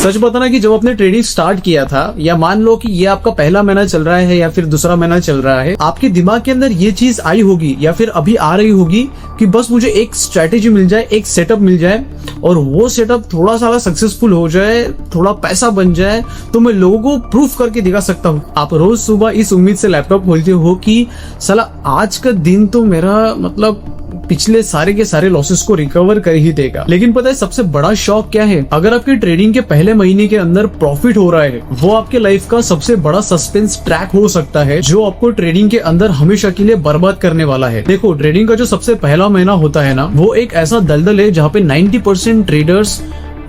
सच बताना कि जब आपने ट्रेडिंग स्टार्ट किया था, या मान लो कि ये आपका पहला महीना चल रहा है या फिर दूसरा महीना चल रहा है, आपके दिमाग के अंदर ये चीज आई होगी या फिर अभी आ रही होगी कि बस मुझे एक स्ट्रेटेजी मिल जाए, एक सेटअप मिल जाए और वो सेटअप थोड़ा सा सक्सेसफुल हो जाए, थोड़ा पैसा बन जाए तो मैं लोगों को प्रूफ करके दिखा सकता हूँ। आप रोज सुबह इस उम्मीद से लैपटॉप खोलते हो कि साला आज का दिन तो मेरा मतलब पिछले सारे के सारे लॉसेस को रिकवर कर ही देगा। लेकिन पता है सबसे बड़ा शॉक क्या है? अगर आपके ट्रेडिंग के पहले महीने के अंदर प्रॉफिट हो रहा है, वो आपके लाइफ का सबसे बड़ा सस्पेंस ट्रैक हो सकता है जो आपको ट्रेडिंग के अंदर हमेशा के लिए बर्बाद करने वाला है। देखो, ट्रेडिंग का जो सबसे पहला महीना होता है ना, वो एक ऐसा दलदल है जहाँ पे 90% ट्रेडर्स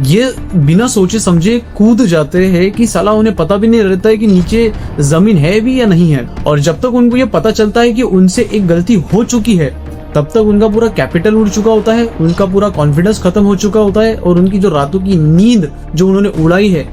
ये बिना सोचे समझे कूद जाते हैं कि साला उन्हें पता भी नहीं रहता है कि नीचे जमीन है भी या नहीं है। और जब तक उनको ये पता चलता है कि उनसे एक गलती हो चुकी है, तब तक उनका पूरा कैपिटल उड़ चुका होता है, उनका पूरा कॉन्फिडेंस खत्म हो चुका होता है और उनकी जो रातों की नींद जो उन्होंने उड़ाई है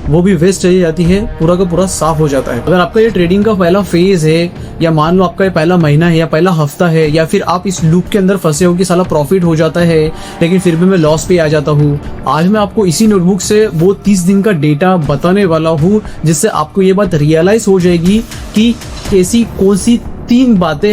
वो भी वेस्ट चली जाती है, पूरा का पूरा साफ हो जाता है। अगर आपका ये ट्रेडिंग का पहला फेज है, या मान लो आपका ये पहला महीना है या पहला हफ्ता है, या फिर आप इस लूप के अंदर फंसे हो कि साला प्रॉफिट हो जाता है लेकिन फिर भी मैं लॉस पे आ जाता हूँ, आज मैं आपको इसी नोटबुक से वो 30 दिन का डेटा बताने वाला हूँ जिससे आपको ये बात रियलाइज हो जाएगी कि ऐसी कौन सी तीन बातें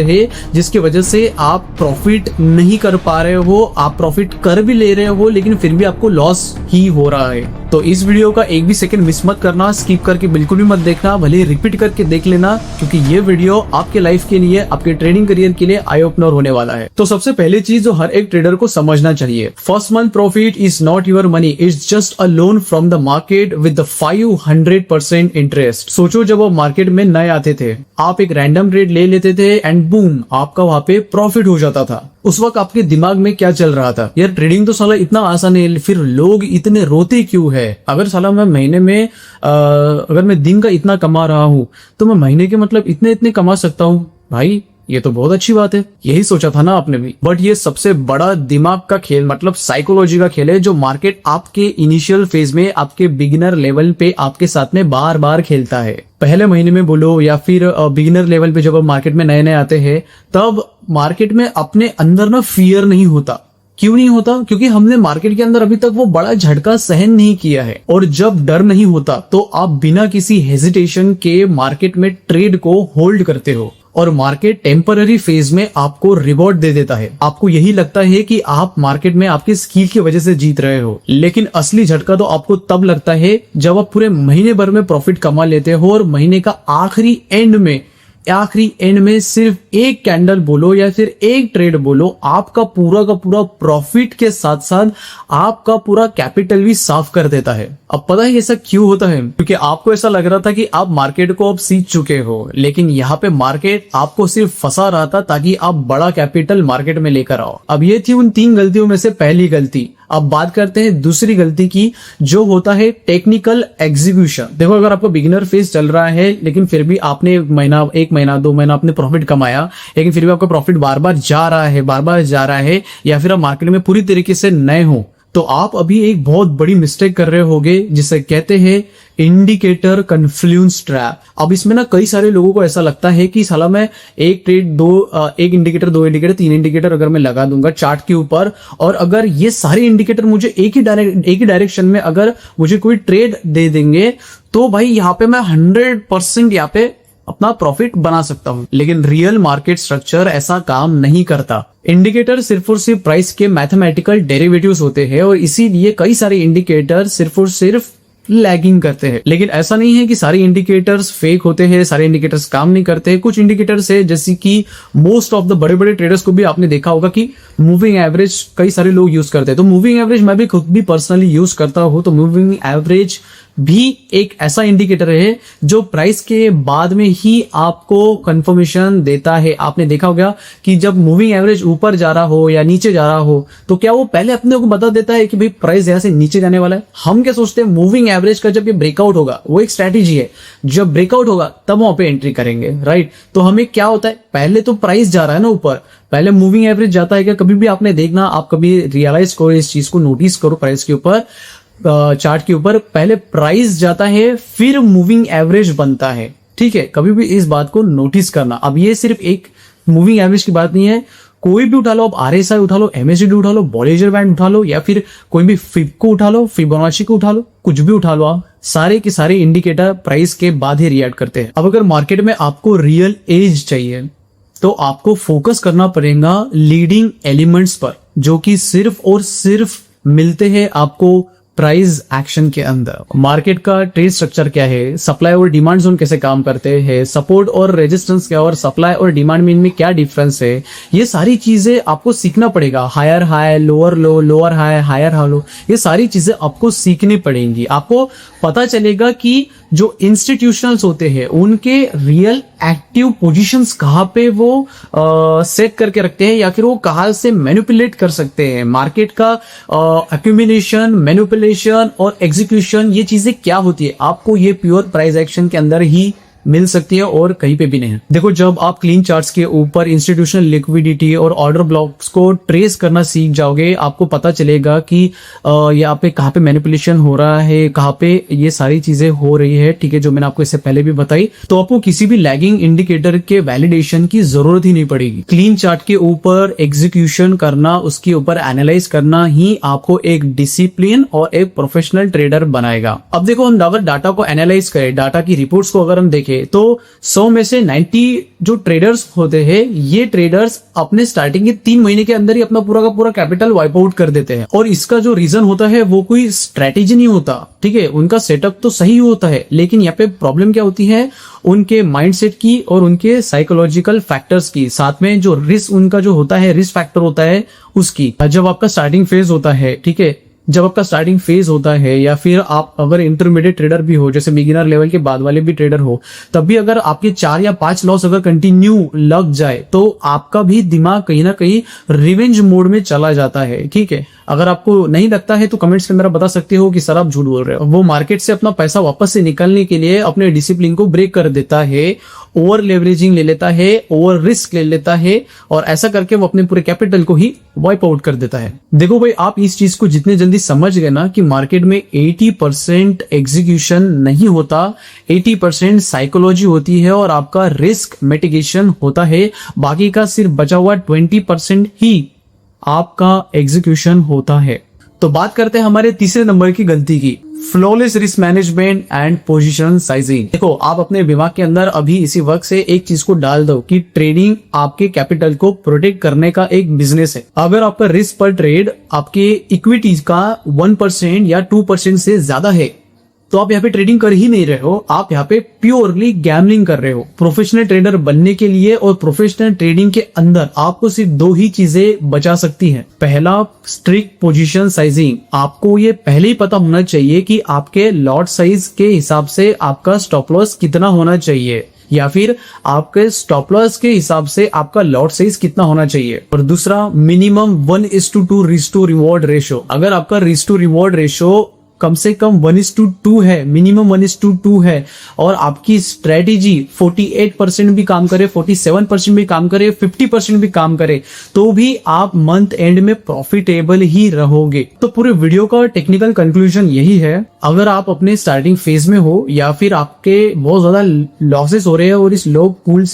हैं जिसकी वजह से आप प्रॉफिट नहीं कर पा रहे हो, आप प्रॉफिट कर भी ले रहे हो लेकिन फिर भी आपको लॉस ही हो रहा है। तो इस वीडियो का एक भी सेकंड मिस मत करना, स्किप करके बिल्कुल भी मत देखना, भले रिपीट करके देख लेना, क्योंकि ये वीडियो आपके लाइफ के लिए, आपके ट्रेडिंग करियर के लिए आई ओपनर होने वाला है। तो सबसे पहली चीज जो हर एक ट्रेडर को समझना चाहिए, first month profit is not your money, it's just a loan from the market with 500% interest. सोचो, जब आप मार्केट में नए आते थे, आप एक रैंडम ट्रेड ले लेते थे एंड बूम, आपका वहां पे प्रॉफिट हो जाता था। उस वक्त आपके दिमाग में क्या चल रहा था? यार ट्रेडिंग तो साला इतना आसान है, फिर लोग इतने रोते क्यों है? अगर साला मैं महीने में अगर मैं दिन का इतना कमा रहा हूँ तो मैं महीने के मतलब इतने कमा सकता हूँ, भाई ये तो बहुत अच्छी बात है। यही सोचा था ना आपने भी। बट ये सबसे बड़ा दिमाग का खेल, मतलब साइकोलॉजी का खेल है, जो मार्केट आपके इनिशियल फेज में, आपके बिगिनर लेवल पे आपके साथ में बार बार खेलता है। पहले महीने में बोलो या फिर बिगिनर लेवल पे जब आप मार्केट में नए नए आते हैं, तब मार्केट में अपने अंदर ना फियर नहीं होता। क्यों नहीं होता? क्योंकि हमने मार्केट के अंदर अभी तक वो बड़ा झटका सहन नहीं किया है। और जब डर नहीं होता तो आप बिना किसी हेजिटेशन के मार्केट में ट्रेड को होल्ड करते हो और मार्केट टेम्पररी फेज में आपको रिवॉर्ड दे देता है। आपको यही लगता है कि आप मार्केट में आपके स्किल की वजह से जीत रहे हो, लेकिन असली झटका तो आपको तब लगता है जब आप पूरे महीने भर में प्रॉफिट कमा लेते हो और महीने का आखिरी एंड में सिर्फ एक कैंडल बोलो या फिर एक ट्रेड बोलो, आपका पूरा का पूरा प्रॉफिट के साथ साथ आपका पूरा कैपिटल भी साफ कर देता है। अब पता है ऐसा क्यों होता है? क्योंकि आपको ऐसा लग रहा था कि आप मार्केट को अब सीख चुके हो, लेकिन यहाँ पे मार्केट आपको सिर्फ फंसा रहा था ताकि आप बड़ा कैपिटल मार्केट में लेकर आओ। अब ये थी उन 3 गलतियों में से पहली गलती। अब बात करते हैं दूसरी गलती की, जो होता है टेक्निकल एग्जीक्यूशन। देखो, अगर आपका बिगिनर फेज चल रहा है लेकिन फिर भी आपने एक महीना 2 महीना आपने प्रॉफिट कमाया, लेकिन फिर भी आपका प्रॉफिट बार बार जा रहा है, या फिर आप मार्केट में पूरी तरीके से नए हो, तो आप अभी एक बहुत बड़ी मिस्टेक कर रहे होगे जिसे कहते हैं इंडिकेटर कन्फ्लुएंस ट्रैप। अब इसमें ना कई सारे लोगों को ऐसा लगता है कि साला मैं एक ट्रेड एक इंडिकेटर, 2 इंडिकेटर, 3 इंडिकेटर अगर मैं लगा दूंगा चार्ट के ऊपर, और अगर ये सारे इंडिकेटर मुझे एक ही डायरेक्शन में अगर मुझे कोई ट्रेड दे देंगे तो भाई यहाँ पे मैं 100% यहाँ पे अपना प्रॉफिट बना सकता हूं। लेकिन रियल मार्केट स्ट्रक्चर ऐसा काम नहीं करता। इंडिकेटर सिर्फ और सिर्फ प्राइस के मैथमेटिकल डेरिवेटिव्स होते हैं और इसीलिए कई सारे इंडिकेटर सिर्फ और सिर्फ लैगिंग करते हैं। लेकिन ऐसा नहीं है कि सारे इंडिकेटर्स फेक होते हैं, सारे इंडिकेटर्स काम नहीं करते हैं। कुछ इंडिकेटर्स है, जैसे कि मोस्ट ऑफ द बड़े बड़े ट्रेडर्स को भी आपने देखा होगा कि मूविंग एवरेज कई सारे लोग यूज करते हैं। तो मूविंग एवरेज मैं भी खुद भी पर्सनली यूज करता हूं। तो मूविंग एवरेज भी एक ऐसा इंडिकेटर है जो प्राइस के बाद में ही आपको कंफर्मेशन देता है। आपने देखा होगा कि जब मूविंग एवरेज ऊपर जा रहा हो या नीचे जा रहा हो तो क्या वो पहले अपने को बता देता है कि भाई प्राइस यहां से नीचे जाने वाला है? हम क्या सोचते हैं, मूविंग एवरेज का जब ये ब्रेकआउट होगा, वो एक स्ट्रेटेजी है, जब ब्रेकआउट होगा तब वहां पे एंट्री करेंगे, राइट? तो हमें क्या होता है, पहले तो प्राइस जा रहा है ना ऊपर, पहले मूविंग एवरेज जाता है क्या? कभी भी आपने देखना, आप कभी रियलाइज करो, इस चीज को नोटिस करो, प्राइस के ऊपर, चार्ट के ऊपर पहले प्राइस जाता है फिर मूविंग एवरेज बनता है। ठीक है, कभी भी इस बात को नोटिस करना। अब ये सिर्फ एक मूविंग एवरेज की बात नहीं है, कोई भी उठा लो, आप RSI उठा लो, MACD उठा लो, बॉलिंजर बैंड उठा लो, या फिर कोई भी फिब को उठा लो, फिबोनाची को उठा लो, कुछ भी उठा लो, आप सारे के सारे इंडिकेटर प्राइस के बाद ही रिएक्ट करते हैं। अब अगर मार्केट में आपको रियल एज चाहिए तो आपको फोकस करना पड़ेगा लीडिंग एलिमेंट्स पर, जो कि सिर्फ और सिर्फ मिलते हैं आपको प्राइस एक्शन के अंदर। मार्केट का ट्रेड स्ट्रक्चर क्या है, सप्लाई और डिमांड जोन कैसे काम करते हैं, सपोर्ट और रेजिस्टेंस क्या, और सप्लाई और डिमांड में इनमें क्या डिफरेंस है, ये सारी चीजें आपको सीखना पड़ेगा। Higher high, lower low, lower high, higher high low, ये सारी चीजें आपको सीखनी पड़ेंगी। आपको पता चलेगा कि जो इंस्टीट्यूशनल्स होते हैं उनके रियल एक्टिव पोजीशंस कहाँ पे वो सेट करके रखते हैं, या फिर वो कहाँ से मैनिपुलेट कर सकते हैं। मार्केट का एक्यूमुलेशन, मैनिपुलेशन और एग्जीक्यूशन, ये चीजें क्या होती है, आपको ये प्योर प्राइस एक्शन के अंदर ही मिल सकती है और कहीं पे भी नहीं। देखो, जब आप क्लीन चार्ट्स के ऊपर इंस्टीट्यूशनल लिक्विडिटी और ऑर्डर ब्लॉक्स को ट्रेस करना सीख जाओगे, आपको पता चलेगा कि यहाँ पे कहाँ पे मैनिपुलेशन हो रहा है, कहाँ पे ये सारी चीजें हो रही है, ठीक है, जो मैंने आपको इससे पहले भी बताई। तो आपको किसी भी लैगिंग इंडिकेटर के वैलिडेशन की जरूरत ही नहीं पड़ेगी। क्लीन चार्ट के ऊपर एग्जीक्यूशन करना, उसके ऊपर एनालाइज करना ही आपको एक डिसिप्लिन और एक प्रोफेशनल ट्रेडर बनाएगा। अब देखो, हम अगर डाटा को एनालाइज करें, डाटा की रिपोर्ट्स को अगर हम देखें, तो 100 में से 90 जो ट्रेडर्स होते हैं, ये ट्रेडर्स अपने स्टार्टिंग के 3 महीने के अंदर ही अपना पूरा का पूरा कैपिटल वाइप आउट कर देते हैं। और इसका जो रीजन होता है वो कोई स्ट्रेटेजी नहीं होता, ठीक है, उनका सेटअप तो सही होता है, लेकिन यहाँ पे प्रॉब्लम क्या होती है, उनके माइंडसेट की और उनके साइकोलॉजिकल फैक्टर्स की, साथ में जो रिस्क उनका जो होता है, रिस्क फैक्टर होता है उसकी। जब आपका स्टार्टिंग फेज होता है, ठीक है, जब आपका स्टार्टिंग फेज होता है, या फिर आप अगर इंटरमीडिएट ट्रेडर भी हो, जैसे बिगिनर लेवल के बाद वाले भी ट्रेडर हो, तब भी अगर आपके 4 या 5 लॉस अगर कंटिन्यू लग जाए, तो आपका भी दिमाग कहीं ना कहीं रिवेंज मोड में चला जाता है, ठीक है। अगर आपको नहीं लगता है तो कमेंट्स में मेरा बता सकते हो कि सर आप झूठ बोल रहे हो। वो मार्केट से अपना पैसा वापस से निकालने के लिए अपने डिसिप्लिन को ब्रेक कर देता है, ओवर लेवरेजिंग ले लेता है, ओवर रिस्क ले लेता है, और ऐसा करके वो अपने पूरे कैपिटल को ही वाइप आउट कर देता है। देखो भाई, आप इस चीज को जितने जल्दी समझ गए ना कि मार्केट में 80% एग्जीक्यूशन नहीं होता, 80% साइकोलॉजी होती है और आपका रिस्क मिटिगेशन होता है, बाकी का सिर्फ बचा हुआ 20% ही आपका एग्जीक्यूशन होता है। तो बात करते हैं हमारे तीसरे नंबर की गलती की, flawless risk management and position sizing. देखो, आप अपने दिमाग के अंदर अभी इसी वक्त से एक चीज को डाल दो कि ट्रेडिंग आपके कैपिटल को प्रोटेक्ट करने का एक बिजनेस है। अगर आपका रिस्क पर ट्रेड आपके इक्विटीज का 1% या 2% से ज्यादा है, तो आप यहाँ पे ट्रेडिंग कर ही नहीं रहे हो, आप यहाँ पे प्योरली गैम्बलिंग कर रहे हो। प्रोफेशनल ट्रेडर बनने के लिए और प्रोफेशनल ट्रेडिंग के अंदर आपको सिर्फ 2 ही चीजें बचा सकती हैं। पहला, स्ट्रिक्ट पोजीशन साइजिंग। आपको ये पहले ही पता होना चाहिए कि आपके लॉट साइज के हिसाब से आपका स्टॉप लॉस कितना होना चाहिए, या फिर आपके स्टॉप लॉस के हिसाब से आपका लॉट साइज कितना होना चाहिए। और दूसरा, minimum 1:2 risk to reward ratio. अगर आपका रिस्क टू रिवॉर्ड रेशो कम से कम 1:2 है, मिनिमम 1:2 है, और आपकी स्ट्रेटेजी 48% भी काम करे, 47% भी काम करे, 50% भी काम करे, तो भी आप मंथ एंड में प्रॉफिटेबल ही रहोगे। तो पूरे वीडियो का टेक्निकल कंक्लूजन यही है, अगर आप अपने स्टार्टिंग फेज में हो, या फिर आपके बहुत ज्यादा लॉसेस हो रहे हैं और इस लूप पूल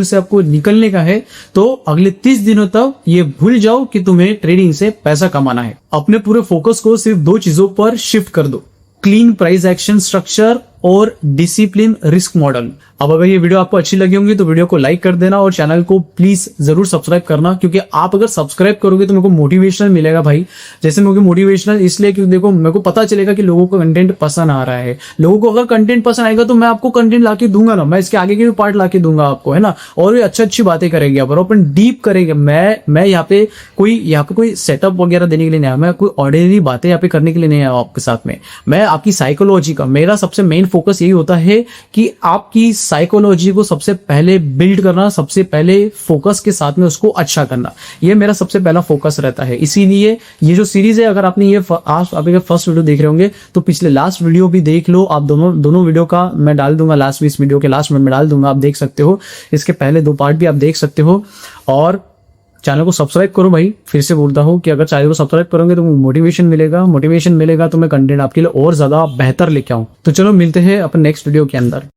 से आपको निकलने का है, तो अगले 30 दिनों तक ये भूल जाओ कि तुम्हें ट्रेडिंग से पैसा कमाना है। अपने पूरे फोकस को सिर्फ 2 चीजों पर शिफ्ट कर दो, क्लीन प्राइस एक्शन स्ट्रक्चर और डिसिप्लिन रिस्क मॉडल। अब अगर ये वीडियो आपको अच्छी लगी होंगी तो वीडियो को लाइक कर देना और चैनल को प्लीज जरूर सब्सक्राइब करना, क्योंकि आप अगर सब्सक्राइब करोगे तो मेरे को मोटिवेशनल मिलेगा भाई। जैसे मेरे को मोटिवेशनल इसलिए क्योंकि देखो, मेरे को पता चलेगा कि लोगों को कंटेंट पसंद आ रहा है। लोगों को अगर कंटेंट पसंद आएगा तो मैं आपको कंटेंट लाके दूंगा ना, मैं इसके आगे के भी पार्ट लाके दूंगा आपको, है ना, और भी अच्छी बातें करेंगे और अपन डीप करेंगे। मैं यहाँ पे कोई सेटअप वगैरह देने के लिए नहीं आया, मैं कोई ऑर्डिनरी बातें यहाँ पे करने के लिए नहीं आया आपके साथ में। मैं आपकी साइकोलॉजी का, मेरा सबसे मेन फोकस यही होता है कि आपकी साइकोलॉजी को सबसे पहले बिल्ड करना, सबसे पहले फोकस के साथ में उसको अच्छा करना, ये मेरा सबसे पहला फोकस रहता है। इसीलिए ये जो सीरीज है, अगर आपने ये आप फर्स्ट वीडियो देख रहे होंगे तो पिछले लास्ट वीडियो भी देख लो। आप दोनों वीडियो का मैं डाल दूंगा, लास्ट भी इस वीडियो के लास्ट में मैं डाल दूंगा, आप देख सकते हो। इसके पहले 2 पार्ट भी आप देख सकते हो। और चैनल को सब्सक्राइब करो भाई, फिर से बोलता हूँ कि अगर चैनल को सब्सक्राइब करोगे तो मोटिवेशन मिलेगा तो मैं कंटेंट आपके लिए और ज्यादा बेहतर लेके आऊं। तो चलो मिलते हैं अपन नेक्स्ट वीडियो के अंदर।